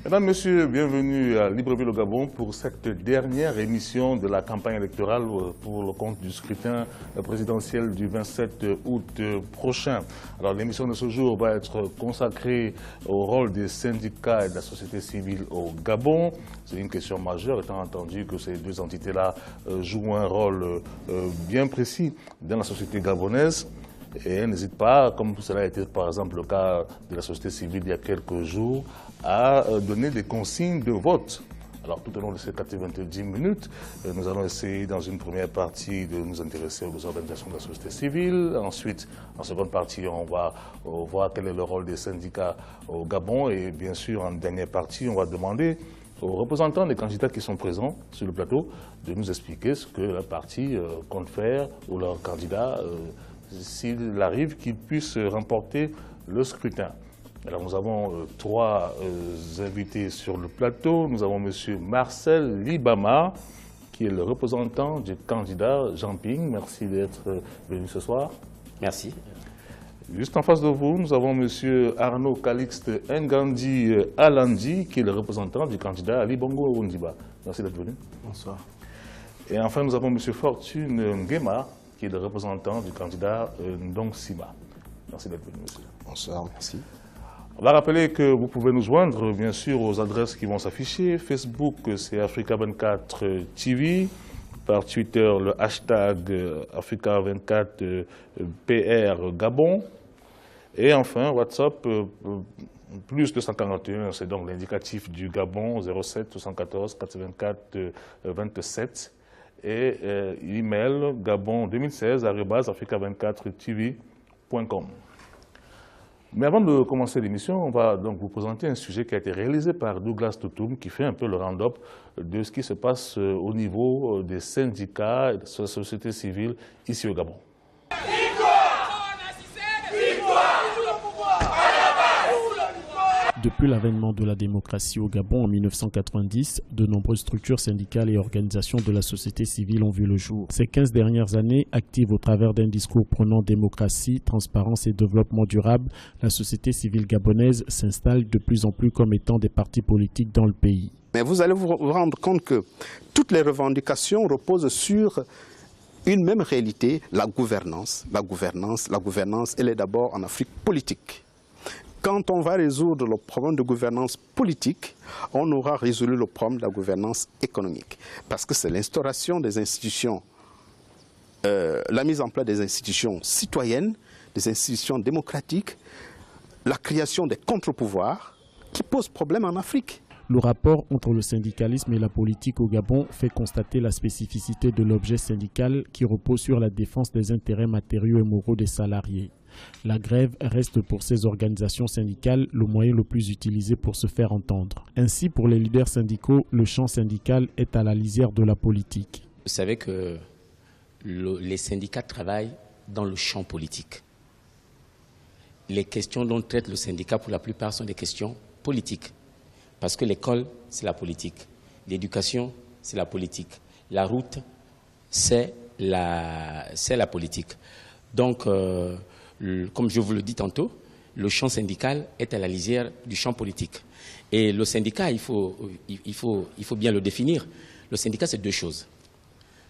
Mesdames, Messieurs, bienvenue à Libreville au Gabon pour cette dernière émission de la campagne électorale pour le compte du scrutin présidentiel du 27 août prochain. Alors l'émission de ce jour va être consacrée au rôle des syndicats et de la société civile au Gabon. C'est une question majeure étant entendu que ces deux entités-là jouent un rôle bien précis dans la société gabonaise. Et elle n'hésite pas, comme cela a été par exemple le cas de la société civile il y a quelques jours, à donner des consignes de vote. Alors tout au long de ces 90 minutes, nous allons essayer dans une première partie de nous intéresser aux organisations de la société civile. Ensuite, en seconde partie, on va voir quel est le rôle des syndicats au Gabon. Et bien sûr, en dernière partie, on va demander aux représentants des candidats qui sont présents sur le plateau de nous expliquer ce que la parti compte faire ou leur candidat s'il arrive qu'ils puissent remporter le scrutin. Alors nous avons trois invités sur le plateau. Nous avons M. Marcel Libama, qui est le représentant du candidat Jean Ping. Merci d'être venu ce soir. Merci. Juste en face de vous, nous avons M. Arnaud Calixte Ngandi Alandi, qui est le représentant du candidat Ali Bongo Ondiba. Merci d'être venu. Bonsoir. Et enfin, nous avons M. Fortune Nguema, qui est le représentant du candidat Ndong Sima. Merci d'être venu, monsieur. Bonsoir, merci. On va rappeler que vous pouvez nous joindre, bien sûr, aux adresses qui vont s'afficher. Facebook, c'est Africa24 TV. Par Twitter, le hashtag Africa24 PR Gabon. Et enfin, WhatsApp, plus 241, c'est donc l'indicatif du Gabon, 07 74 84 27. Et email gabon2016@africa24tv.com. Mais avant de commencer l'émission, on va donc vous présenter un sujet qui a été réalisé par Douglas Toutoum, qui fait un peu le round-up de ce qui se passe au niveau des syndicats et de la société civile ici au Gabon. Depuis l'avènement de la démocratie au Gabon en 1990, de nombreuses structures syndicales et organisations de la société civile ont vu le jour. Ces 15 dernières années, actives au travers d'un discours prônant démocratie, transparence et développement durable, la société civile gabonaise s'installe de plus en plus comme étant des partis politiques dans le pays. Mais vous allez vous rendre compte que toutes les revendications reposent sur une même réalité, la gouvernance. La gouvernance, elle est d'abord en Afrique politique. Quand on va résoudre le problème de gouvernance politique, on aura résolu le problème de la gouvernance économique. Parce que c'est l'instauration des institutions, la mise en place des institutions citoyennes, des institutions démocratiques, la création des contre-pouvoirs qui posent problème en Afrique. Le rapport entre le syndicalisme et la politique au Gabon fait constater la spécificité de l'objet syndical qui repose sur la défense des intérêts matériaux et moraux des salariés. La grève reste pour ces organisations syndicales le moyen le plus utilisé pour se faire entendre. Ainsi, pour les leaders syndicaux, le champ syndical est à la lisière de la politique. Vous savez que les syndicats travaillent dans le champ politique. Les questions dont traite le syndicat, pour la plupart, sont des questions politiques. Parce que l'école, c'est la politique. L'éducation, c'est la politique. La route, c'est la politique. Donc, comme je vous le dis tantôt, le champ syndical est à la lisière du champ politique. Et le syndicat, il faut bien le définir. Le syndicat, c'est deux choses.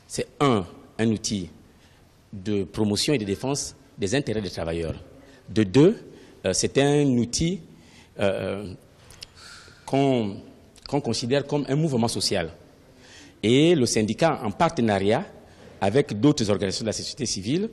C'est un outil de promotion et de défense des intérêts des travailleurs. De deux, c'est un outil qu'on considère comme un mouvement social. Et le syndicat, en partenariat avec d'autres organisations de la société civile,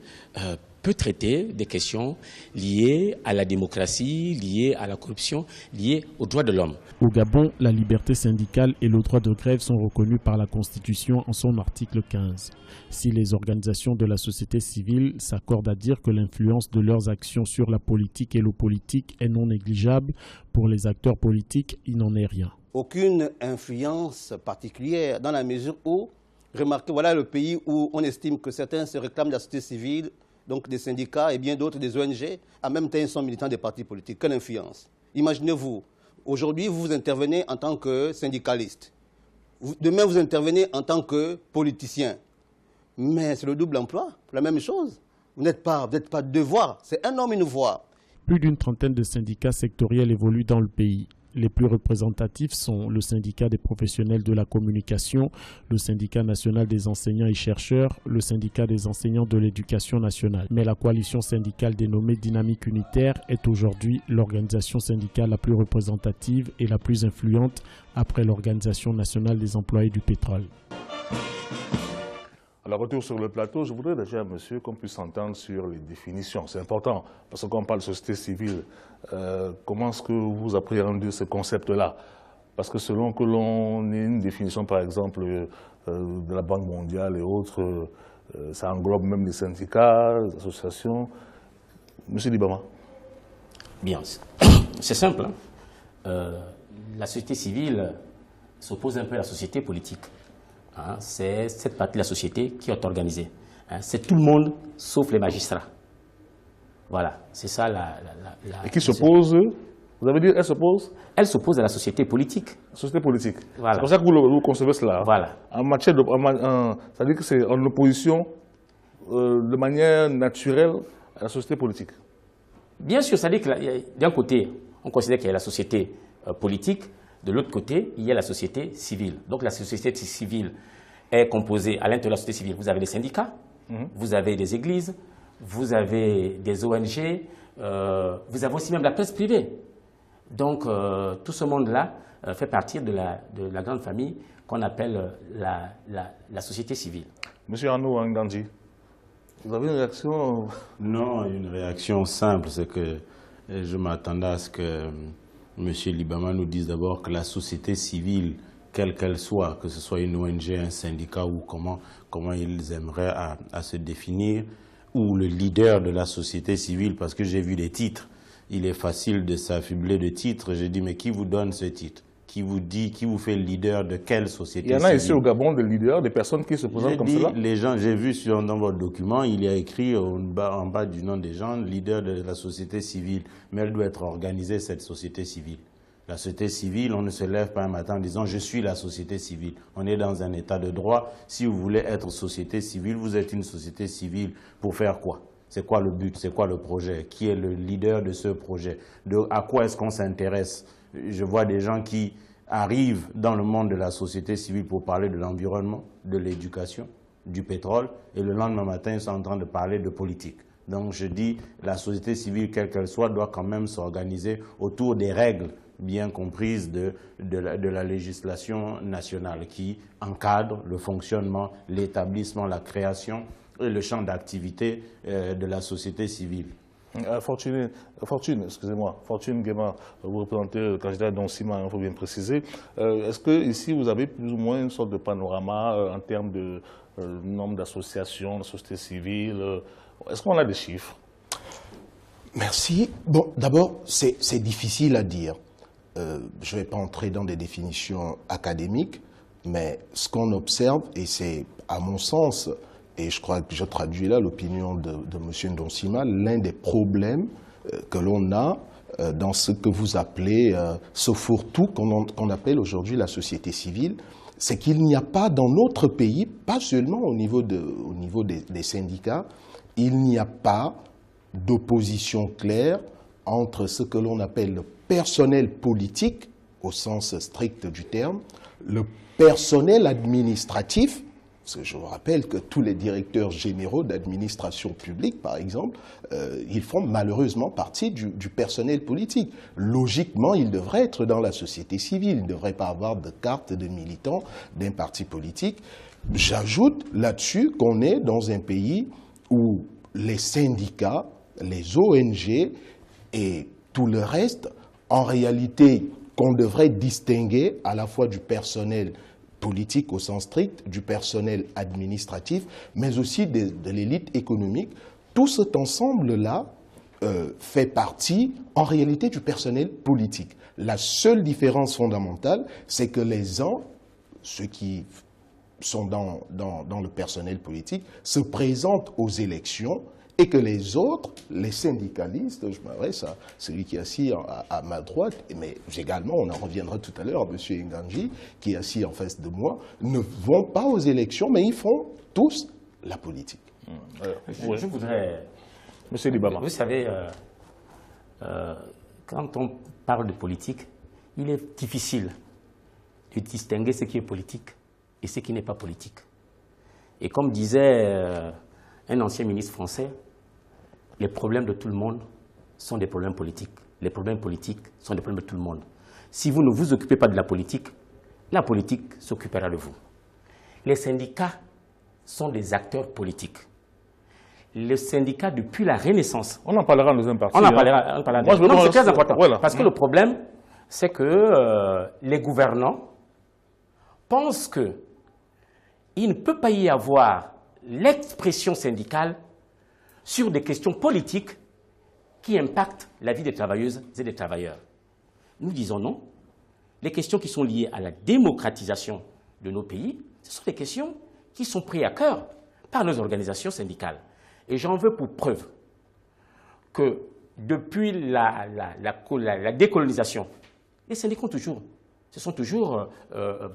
peut traiter des questions liées à la démocratie, liées à la corruption, liées aux droits de l'homme. Au Gabon, la liberté syndicale et le droit de grève sont reconnus par la Constitution en son article 15. Si les organisations de la société civile s'accordent à dire que l'influence de leurs actions sur la politique et le politique est non négligeable, pour les acteurs politiques, il n'en est rien. Aucune influence particulière dans la mesure où, remarquez, voilà le pays où on estime que certains se réclament de la société civile, donc des syndicats et bien d'autres des ONG, en même temps ils sont militants des partis politiques. Quelle influence? Imaginez-vous, aujourd'hui vous intervenez en tant que syndicaliste, demain vous intervenez en tant que politicien, mais c'est le double emploi, la même chose. Vous n'êtes pas deux voix, c'est un homme, une voix. Plus d'une trentaine de syndicats sectoriels évoluent dans le pays. Les plus représentatifs sont le syndicat des professionnels de la communication, le syndicat national des enseignants et chercheurs, le syndicat des enseignants de l'éducation nationale. Mais la coalition syndicale dénommée Dynamique Unitaire est aujourd'hui l'organisation syndicale la plus représentative et la plus influente après l'Organisation nationale des employés du pétrole. Alors, retour sur le plateau, je voudrais déjà, monsieur, qu'on puisse s'entendre sur les définitions. C'est important, parce que quand on parle de société civile, comment est-ce que vous appréhendez ce concept-là? Parce que selon que l'on ait une définition, par exemple, de la Banque mondiale et autres, ça englobe même les syndicats, les associations. Monsieur Libama. Bien, c'est simple. La société civile s'oppose un peu à la société politique. Hein, c'est cette partie de la société qui est organisée. Hein, c'est tout le monde sauf les magistrats. Voilà, c'est ça la et qui s'oppose, vous avez dit, elle s'oppose? Elle s'oppose à la société politique. La société politique. Voilà. C'est pour ça que vous concevez cela. Voilà. En matière de, ça veut dire que c'est en opposition de manière naturelle à la société politique. Bien sûr, ça veut dire que d'un côté, on considère qu'il y a la société politique. De l'autre côté, il y a la société civile. Donc la société civile est composée, à l'intérieur de la société civile, vous avez les syndicats, vous avez des églises, vous avez des ONG, vous avez aussi même la presse privée. Donc tout ce monde-là fait partie de la grande famille qu'on appelle la société civile. Monsieur Arnaud Ngandji, vous avez une réaction? Non, une réaction simple, c'est que je m'attendais à ce que M. Libama nous dise d'abord que la société civile, quelle qu'elle soit, que ce soit une ONG, un syndicat ou comment ils aimeraient à se définir, ou le leader de la société civile, parce que j'ai vu des titres. Il est facile de s'affubler de titres. J'ai dit, mais qui vous donne ce titre? Qui vous dit, qui vous fait leader de quelle société civile? Il y en a ici au Gabon des leaders, des personnes qui se présentent comme cela. Les gens, j'ai vu dans votre document, il y a écrit en bas du nom des gens, leader de la société civile. Mais elle doit être organisée, cette société civile. La société civile, on ne se lève pas un matin en disant « je suis la société civile ». On est dans un état de droit. Si vous voulez être société civile, vous êtes une société civile pour faire quoi? C'est quoi le but? C'est quoi le projet? Qui est le leader de ce projet? À quoi est-ce qu'on s'intéresse? Je vois des gens qui arrivent dans le monde de la société civile pour parler de l'environnement, de l'éducation, du pétrole, et le lendemain matin, ils sont en train de parler de politique. Donc je dis, la société civile, quelle qu'elle soit, doit quand même s'organiser autour des règles bien comprises de la législation nationale qui encadre le fonctionnement, l'établissement, la création et le champ d'activité de la société civile. Fortune Guéma, vous représentez le candidat d'Onsima, il faut bien préciser. Est-ce que ici vous avez plus ou moins une sorte de panorama en termes de nombre d'associations, de sociétés civiles? Est-ce qu'on a des chiffres? Merci. Bon, d'abord, c'est difficile à dire. Je ne vais pas entrer dans des définitions académiques, mais ce qu'on observe, et c'est à mon sens, et je crois que je traduis là l'opinion de M. Ndonsima, l'un des problèmes que l'on a dans ce que vous appelez ce fourre-tout qu'on appelle aujourd'hui la société civile, c'est qu'il n'y a pas dans notre pays, pas seulement au niveau des syndicats, il n'y a pas d'opposition claire entre ce que l'on appelle le personnel politique, au sens strict du terme, le personnel administratif. Parce que je vous rappelle que tous les directeurs généraux d'administration publique, par exemple, ils font malheureusement partie du personnel politique. Logiquement, ils devraient être dans la société civile. Ils ne devraient pas avoir de carte de militant d'un parti politique. J'ajoute là-dessus qu'on est dans un pays où les syndicats, les ONG et tout le reste, en réalité, qu'on devrait distinguer à la fois du personnel politique au sens strict, du personnel administratif, mais aussi de l'élite économique. Tout cet ensemble-là fait partie, en réalité, du personnel politique. La seule différence fondamentale, c'est que les uns, ceux qui sont dans le personnel politique, se présentent aux élections et que les autres, les syndicalistes, je m'adresse à celui qui est assis à ma droite, mais également, on en reviendra tout à l'heure à M. Ngandji, qui est assis en face de moi, ne vont pas aux élections, mais ils font tous la politique. Je voudrais... Monsieur Libama. Vous savez, quand on parle de politique, il est difficile de distinguer ce qui est politique et ce qui n'est pas politique. Et comme disait un ancien ministre français, les problèmes de tout le monde sont des problèmes politiques. Les problèmes politiques sont des problèmes de tout le monde. Si vous ne vous occupez pas de la politique s'occupera de vous. Les syndicats sont des acteurs politiques. Les syndicats, depuis la Renaissance... On en parlera en deuxième partie. On en parlera. Non, c'est très important. Voilà. Parce que le problème, c'est que les gouvernants pensent qu'il ne peut pas y avoir l'expression syndicale sur des questions politiques qui impactent la vie des travailleuses et des travailleurs. Nous disons non. Les questions qui sont liées à la démocratisation de nos pays, ce sont des questions qui sont prises à cœur par nos organisations syndicales. Et j'en veux pour preuve que depuis la décolonisation, les syndicats se sont toujours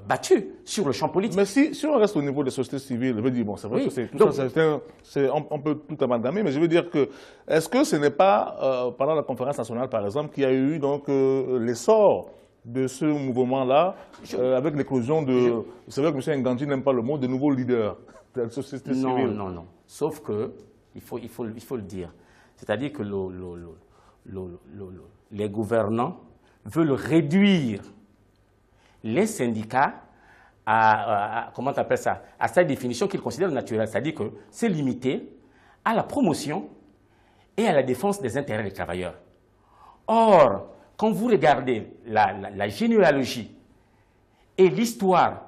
battus sur le champ politique. Mais si on reste au niveau des sociétés civiles, je veux dire, bon, c'est vrai que c'est tout ça, on peut tout amalgamer, mais je veux dire que, est-ce que ce n'est pas, pendant la conférence nationale, par exemple, qu'il y a eu donc l'essor de ce mouvement-là, avec l'éclosion de... C'est vrai que M. Ngandji n'aime pas le mot, de nouveaux leaders de la société civile. Non. Sauf que, il faut le dire, c'est-à-dire que les gouvernants veulent réduire les syndicats comment tu appelles ça, à sa définition qu'ils considèrent naturelle, c'est-à-dire que c'est limité à la promotion et à la défense des intérêts des travailleurs. Or, quand vous regardez la généalogie et l'histoire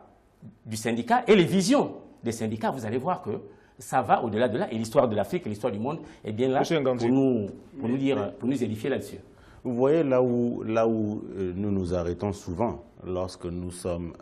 du syndicat et les visions des syndicats, vous allez voir que ça va au-delà de là. Et l'histoire de l'Afrique et l'histoire du monde est bien là pour nous édifier là-dessus. Vous voyez là où nous nous arrêtons souvent lorsque nous sommes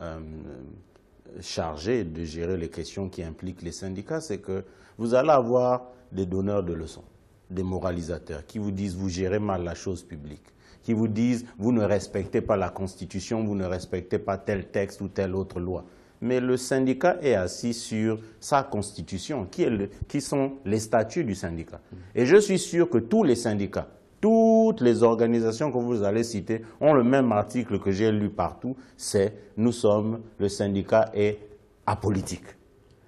chargés de gérer les questions qui impliquent les syndicats, c'est que vous allez avoir des donneurs de leçons, des moralisateurs qui vous disent vous gérez mal la chose publique, qui vous disent vous ne respectez pas la Constitution, vous ne respectez pas tel texte ou telle autre loi. Mais le syndicat est assis sur sa constitution, qui sont les statuts du syndicat. Et je suis sûr que tous les syndicats, toutes les organisations que vous allez citer ont le même article que j'ai lu partout, c'est « Nous sommes, le syndicat est apolitique ».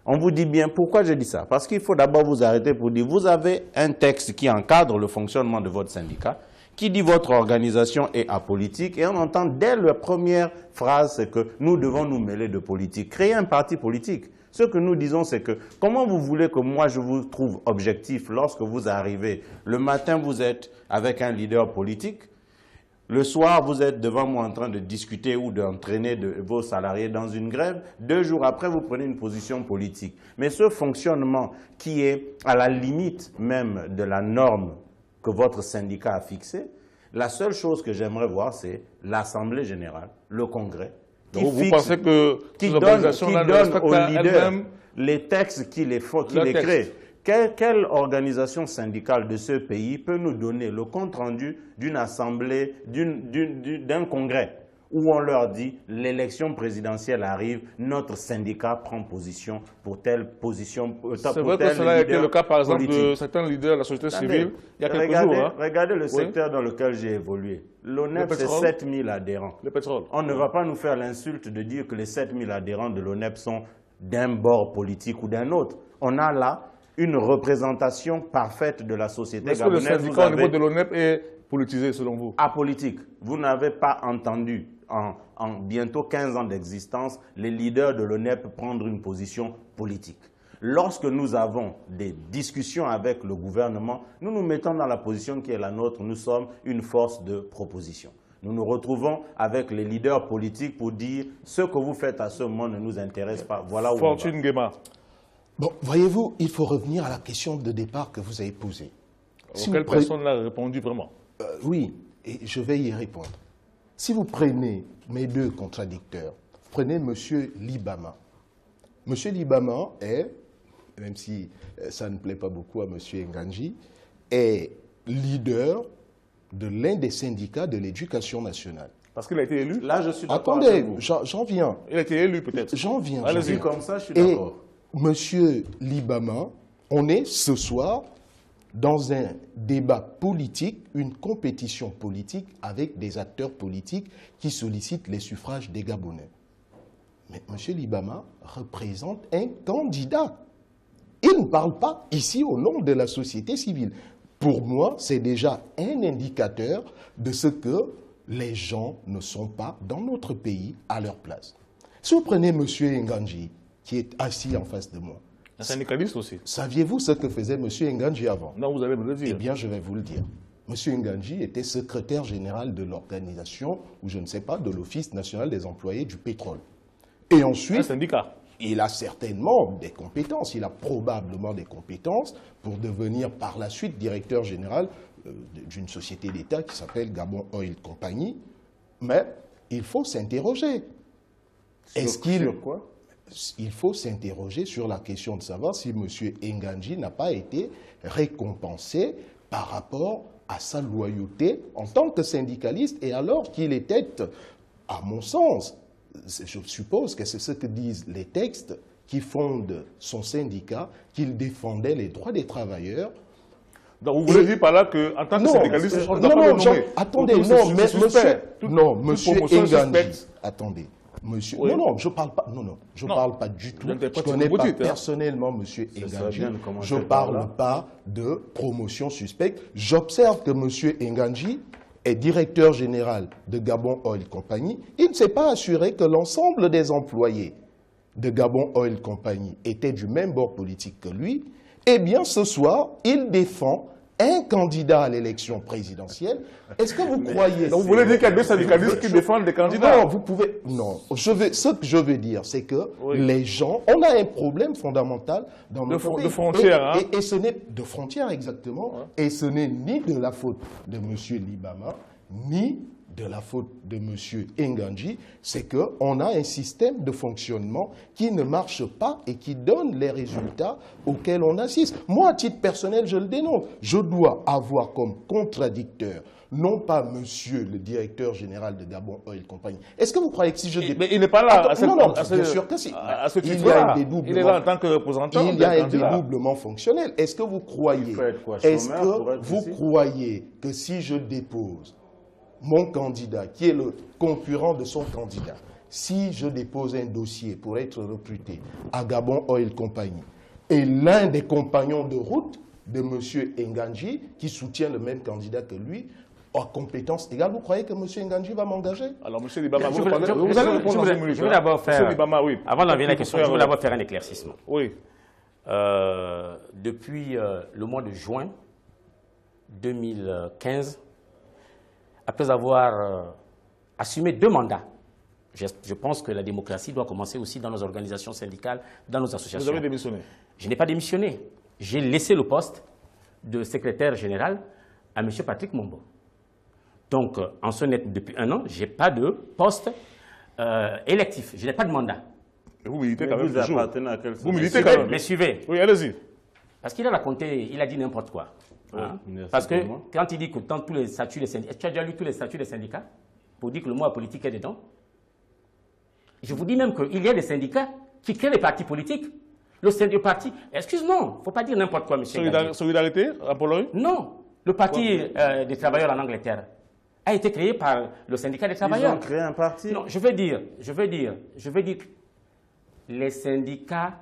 On vous dit bien, pourquoi je dis ça? Parce qu'il faut d'abord vous arrêter pour dire, vous avez un texte qui encadre le fonctionnement de votre syndicat, qui dit votre organisation est apolitique, et on entend dès la première phrase, c'est que nous devons nous mêler de politique. Créer un parti politique. Ce que nous disons, c'est que comment vous voulez que moi je vous trouve objectif lorsque vous arrivez, le matin vous êtes avec un leader politique, le soir vous êtes devant moi en train de discuter ou d'entraîner vos salariés dans une grève, 2 jours après vous prenez une position politique. Mais ce fonctionnement qui est à la limite même de la norme que votre syndicat a fixée, la seule chose que j'aimerais voir, c'est l'Assemblée générale, le Congrès, vous pensez que qui donne aux leaders les textes qui les créent. Quelle organisation syndicale de ce pays peut nous donner le compte-rendu d'une assemblée, d'un congrès, où on leur dit l'élection présidentielle arrive, notre syndicat prend position pour telle position. C'est vrai que cela a été le cas, par exemple, de certains leaders de la société civile il y a quelques jours. Regardez le secteur dans lequel j'ai évolué. L'ONEP, c'est 7000 adhérents. Le pétrole. On ne va pas nous faire l'insulte de dire que les 7000 adhérents de l'ONEP sont d'un bord politique ou d'un autre. On a là une représentation parfaite de la société gabonaise. Est-ce que le syndicat au niveau de l'ONEP est politisé, selon vous? Apolitique. Vous n'avez pas entendu, en bientôt 15 ans d'existence, les leaders de l'ONEP prendre une position politique. Lorsque nous avons des discussions avec le gouvernement, nous nous mettons dans la position qui est la nôtre. Nous sommes une force de proposition. Nous nous retrouvons avec les leaders politiques pour dire ce que vous faites à ce moment ne nous intéresse pas. Voilà où Fortune Nguema. Bon, voyez-vous, il faut revenir à la question de départ que vous avez posée. Quelle personne l'a répondu vraiment? Oui, et je vais y répondre. Si vous prenez mes 2 contradicteurs, prenez M. Libama. M. Libama est, même si ça ne plaît pas beaucoup à M. Ngandji, est leader de l'un des syndicats de l'éducation nationale. Parce qu'il a été élu? Là, je suis d'accord. Attendez, j'en viens. Il a été élu peut-être. J'en viens. Allez-y, comme ça, je suis d'accord. Monsieur Libama, on est ce soir dans un débat politique, une compétition politique avec des acteurs politiques qui sollicitent les suffrages des Gabonais. Mais M. Libama représente un candidat. Il ne parle pas ici au nom de la société civile. Pour moi, c'est déjà un indicateur de ce que les gens ne sont pas dans notre pays à leur place. Si vous prenez M. Nganji, qui est assis en face de moi, un syndicaliste aussi. Saviez-vous ce que faisait M. Nganji avant? Non, vous allez me le dire. Eh bien, je vais vous le dire. M. Nganji était secrétaire général de l'organisation, ou je ne sais pas, de l'Office national des employés du pétrole. Et ensuite, un syndicat. Il a certainement des compétences, il a probablement des compétences pour devenir par la suite directeur général d'une société d'État qui s'appelle Gabon Oil Company. Mais il faut s'interroger. Sur quoi? Il faut s'interroger sur la question de savoir si M. Nganji n'a pas été récompensé par rapport à sa loyauté en tant que syndicaliste et alors qu'il était, à mon sens, je suppose que c'est ce que disent les textes qui fondent son syndicat, qu'il défendait les droits des travailleurs. Donc vous voulez dire par là qu'en tant que syndicaliste, on ne doit pas le nommer. Attendez, monsieur Nganji, attendez. Monsieur, oui. Non, je parle pas. Non, je parle pas du tout. Je connais pas personnellement Monsieur Nganji. Je parle pas de promotion suspecte. J'observe que Monsieur Nganji est directeur général de Gabon Oil Company. Il ne s'est pas assuré que l'ensemble des employés de Gabon Oil Company étaient du même bord politique que lui. Eh bien, ce soir, il défend un candidat à l'élection présidentielle. Est-ce que vous croyez... Donc vous voulez dire qu'il y a des syndicalistes qui défendent des candidats? Non, vous pouvez... Non. Ce que je veux dire, c'est que les gens... On a un problème fondamental dans notre pays. De frontières, et ce n'est... De frontières, exactement. Ouais. Et ce n'est ni de la faute de M. Libama, ni de la faute de M. Nganji, c'est qu'on a un système de fonctionnement qui ne marche pas et qui donne les résultats auxquels on assiste. Moi, à titre personnel, je le dénonce. Je dois avoir comme contradicteur, non pas monsieur le directeur général de Gabon Oil Company. Est-ce que vous croyez que si je... Mais il n'est pas là. Non, bien sûr que si. Il y a un dédoublement. Il est là en tant que représentant. Il y a un dédoublement fonctionnel. Est-ce que vous croyez... que si je dépose mon candidat, qui est le concurrent de son candidat, si je dépose un dossier pour être recruté à Gabon Oil Company, et l'un des compagnons de route de M. Nganji, qui soutient le même candidat que lui, a compétence égale, vous croyez que M. Nganji va m'engager? Alors, M. Libama, vous allez répondre dans une minute. Je veux d'abord faire... Libama, oui. Avant d'en venir à la question, je veux d'abord faire un éclaircissement. Oui. Depuis le mois de juin 2015, après avoir assumé 2 mandats, je pense que la démocratie doit commencer aussi dans nos organisations syndicales, dans nos associations. Vous avez démissionné? Je n'ai pas démissionné. J'ai laissé le poste de secrétaire général à M. Patrick Mombo. Donc, en ce net, depuis 1 an, je n'ai pas de poste électif. Je n'ai pas de mandat. Et vous militez quand même toujours. Vous militez quand même. Mais suivez. Oui, allez-y. Parce qu'il a raconté, il a dit n'importe quoi. Hein? Parce que quand il dit que dans tous les statuts des syndicats, tu as déjà lu tous les statuts des syndicats pour dire que le mot politique est dedans? Je vous dis même qu'il y a des syndicats qui créent les partis politiques. Le parti, excuse-moi, il ne faut pas dire n'importe quoi, monsieur. Solidarité en Pologne? Non, le parti des travailleurs en Angleterre a été créé par le syndicat des travailleurs. Ils ont créé un parti? Non, je veux dire que les syndicats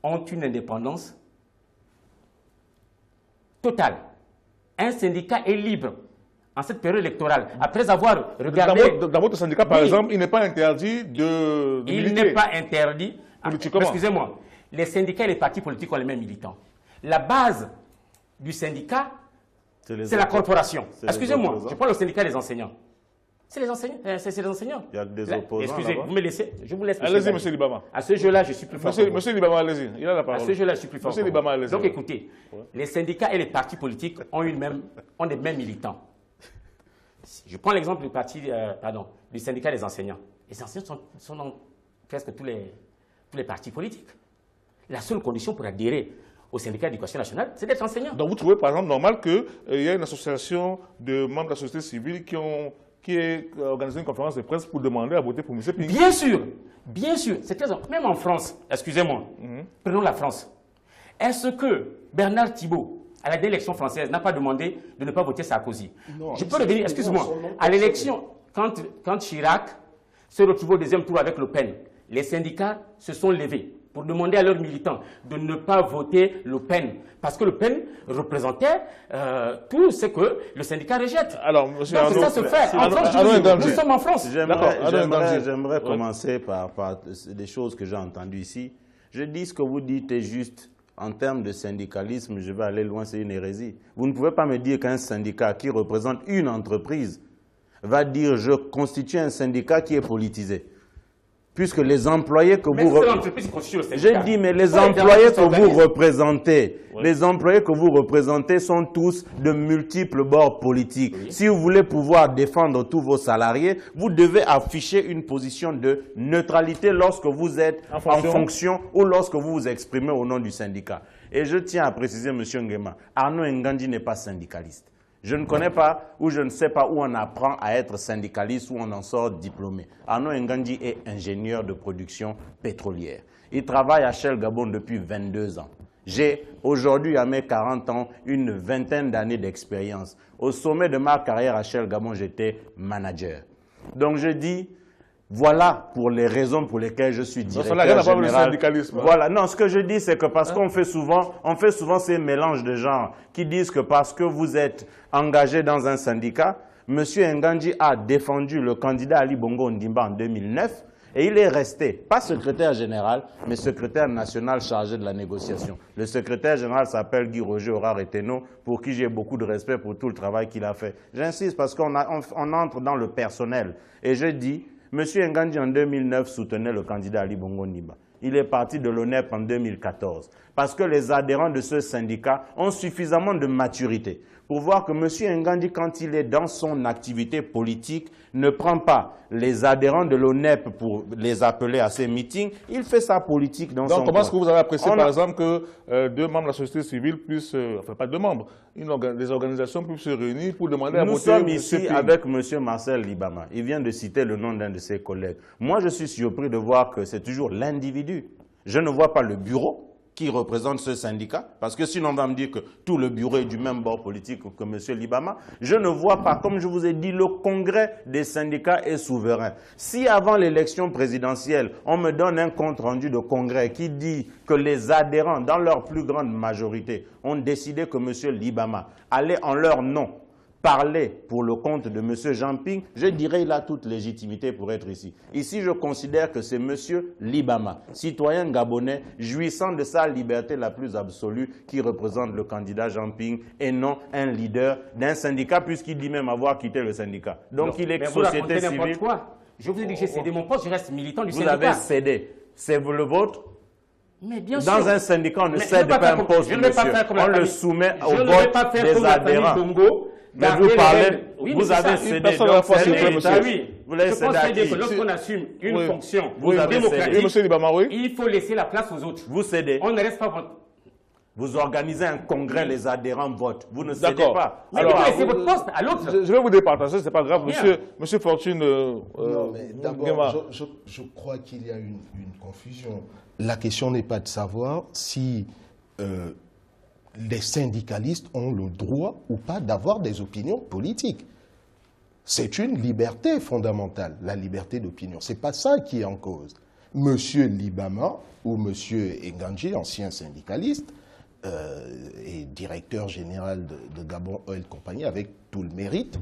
ont une indépendance totale. Un syndicat est libre en cette période électorale, après avoir regardé... Dans votre syndicat, par exemple, il n'est pas interdit de militer. Il n'est pas interdit... Excusez-moi, les syndicats et les partis politiques ont les mêmes militants. La base du syndicat, c'est la corporation. Excusez-moi, je prends le syndicat des enseignants. C'est les enseignants. C'est les enseignants. Il y a des opposants. Excusez, vous me laissez. Je vous laisse. Allez-y, M. Libama. À ce jeu-là, je suis plus fort. Monsieur Libama, allez-y. Il a la parole. À ce jeu-là, je suis plus fort. M. Libama, allez-y. Donc écoutez, les syndicats et les partis politiques ont des mêmes militants. Je prends l'exemple du syndicat des enseignants. Les enseignants sont dans presque tous les partis politiques. La seule condition pour adhérer au syndicat d'éducation nationale, c'est d'être enseignant. Donc vous trouvez par exemple normal qu'il y ait une association de membres de la société civile qui ait organisé une conférence de presse pour demander à voter pour M. Pinky? Bien sûr, bien sûr. C'est très... Même en France, excusez-moi, prenons la France. Est-ce que Bernard Thibault à la élection française, n'a pas demandé de ne pas voter Sarkozy. Non, je peux revenir, excuse-moi, à l'élection, quand Chirac se retrouve au deuxième tour avec Le Pen, les syndicats se sont levés pour demander à leurs militants de ne pas voter Le Pen. Parce que Le Pen représentait tout ce que le syndicat rejette. Alors, monsieur donc ça se fait. En France, nous sommes en France. J'aimerais commencer par des choses que j'ai entendues ici. Je dis ce que vous dites est juste. En termes de syndicalisme, je vais aller loin, c'est une hérésie. Vous ne pouvez pas me dire qu'un syndicat qui représente une entreprise va dire « je constitue un syndicat qui est politisé ». Puisque les employés que vous représentez, j'ai dit, mais les employés que vous représentez, les employés que vous représentez sont tous de multiples bords politiques. Oui. Si vous voulez pouvoir défendre tous vos salariés, vous devez afficher une position de neutralité lorsque vous êtes en fonction ou lorsque vous vous exprimez au nom du syndicat. Et je tiens à préciser, M. Nguema, Arnaud Ngandji n'est pas syndicaliste. Je ne connais pas ou je ne sais pas où on apprend à être syndicaliste, où on en sort diplômé. Arnaud Ngandji est ingénieur de production pétrolière. Il travaille à Shell Gabon depuis 22 ans. J'ai aujourd'hui, à mes 40 ans, une vingtaine d'années d'expérience. Au sommet de ma carrière à Shell Gabon, j'étais manager. Donc je dis, voilà pour les raisons pour lesquelles je suis directeur général. Voilà, non, ce que je dis, c'est que parce qu'on fait souvent ces mélanges de genres qui disent que parce que vous êtes engagé dans un syndicat, M. Ngandji a défendu le candidat Ali Bongo Ondimba en 2009 et il est resté, pas secrétaire général, mais secrétaire national chargé de la négociation. Le secrétaire général s'appelle Guy Roger Aurare-Eteno, pour qui j'ai beaucoup de respect pour tout le travail qu'il a fait. J'insiste parce qu'on entre dans le personnel. Et je dis, M. Ngandji, en 2009, soutenait le candidat Ali Bongo Ondimba. Il est parti de l'ONEP en 2014. Parce que les adhérents de ce syndicat ont suffisamment de maturité pour voir que M. Ngandji, quand il est dans son activité politique, ne prend pas les adhérents de l'ONEP pour les appeler à ses meetings. Il fait sa politique dans son coin. Donc, comment est-ce que vous avez apprécié, par exemple, que 2 membres de la société civile puissent, enfin pas 2 membres, les organisations puissent se réunir pour demander à voter? Nous sommes ici avec M. Marcel Libama. Il vient de citer le nom d'un de ses collègues. Moi, je suis surpris de voir que c'est toujours l'individu. Je ne vois pas le bureau qui représente ce syndicat, parce que sinon on va me dire que tout le bureau est du même bord politique que M. Libama. Je ne vois pas, comme je vous ai dit, le congrès des syndicats est souverain. Si avant l'élection présidentielle, on me donne un compte-rendu de congrès qui dit que les adhérents, dans leur plus grande majorité, ont décidé que M. Libama allait en leur nom parler pour le compte de M. Jean-Ping, je dirais qu'il a toute légitimité pour être ici. Ici, je considère que c'est M. Libama, citoyen gabonais, jouissant de sa liberté la plus absolue, qui représente le candidat Jean-Ping et non un leader d'un syndicat, puisqu'il dit même avoir quitté le syndicat. Donc il est société civile. Quoi. Je vous ai dit que j'ai cédé mon poste, je reste militant du syndicat. Vous avez cédé. C'est le vôtre? Mais bien sûr. Dans un syndicat, on ne cède pas un poste, monsieur. On le soumet au vote des adhérents. Mais vous parlez, oui, vous avez cédé, donc vous l'avez cédé à qui? Lorsqu'on assume une fonction démocratique, il faut laisser la place aux autres. Vous cédez. On ne reste pas... Vous organisez un congrès, les adhérents votent. Vous ne cédez pas. Alors, vous laissez votre poste à l'autre. Je vais vous départager, ce n'est pas grave. Monsieur Fortune... non, mais d'abord, je crois qu'il y a une confusion. La question n'est pas de savoir si... les syndicalistes ont le droit ou pas d'avoir des opinions politiques. C'est une liberté fondamentale, la liberté d'opinion. Ce n'est pas ça qui est en cause. Monsieur Libama ou monsieur Ngandji, ancien syndicaliste et directeur général de Gabon Oil Company, avec tout le mérite,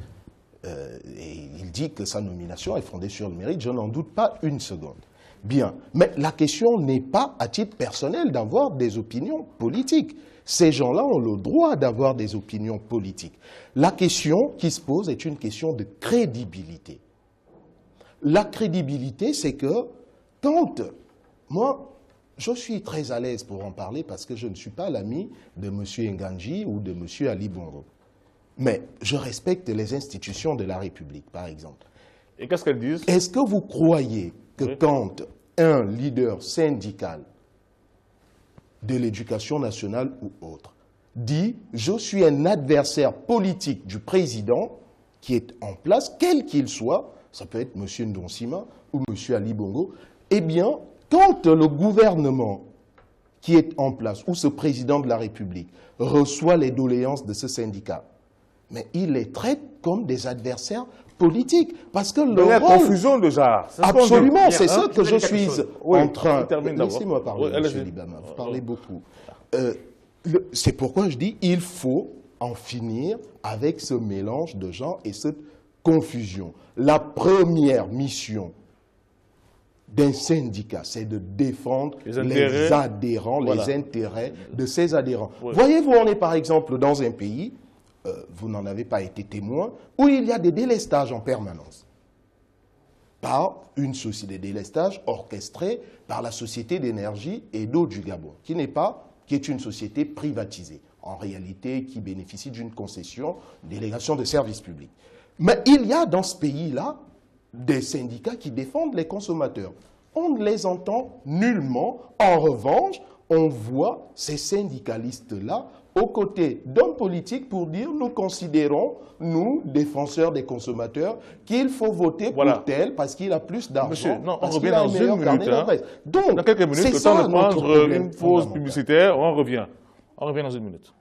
et il dit que sa nomination est fondée sur le mérite, je n'en doute pas une seconde. Bien, mais la question n'est pas à titre personnel d'avoir des opinions politiques. Ces gens-là ont le droit d'avoir des opinions politiques. La question qui se pose est une question de crédibilité. La crédibilité, c'est que quand... Moi, je suis très à l'aise pour en parler parce que je ne suis pas l'ami de M. Ngandji ou de M. Ali Bongo. Mais je respecte les institutions de la République, par exemple. Et qu'est-ce qu'elles disent? Est-ce que vous croyez que quand un leader syndical de l'éducation nationale ou autre dit « je suis un adversaire politique du président qui est en place, quel qu'il soit », ça peut être M. Ndonsima ou M. Ali Bongo, eh bien, quand le gouvernement qui est en place, ou ce président de la République, reçoit les doléances de ce syndicat, mais il les traite comme des adversaires politiques. Parce que le Il y a rôle... confusion déjà. Absolument, c'est ça que je suis en train... termine Laissez-moi parler, oui, M. Libama, vous parlez beaucoup. C'est pourquoi je dis il faut en finir avec ce mélange de gens et cette confusion. La première mission d'un syndicat, c'est de défendre les adhérents, les intérêts de ses adhérents. Oui. Voyez-vous, on est par exemple dans un pays, vous n'en avez pas été témoin, où il y a des délestages en permanence par une société de délestage orchestrée par la Société d'énergie et d'eau du Gabon, qui est une société privatisée, en réalité qui bénéficie d'une concession, délégation de services publics. Mais il y a dans ce pays-là des syndicats qui défendent les consommateurs. On ne les entend nullement. En revanche, on voit ces syndicalistes-là aux côtés d'hommes politiques pour dire nous considérons, nous, défenseurs des consommateurs, qu'il faut voter pour tel parce qu'il a plus d'argent. On revient dans une minute. Donc, dans quelques minutes, le temps de prendre une pause publicitaire, on revient. On revient dans une minute.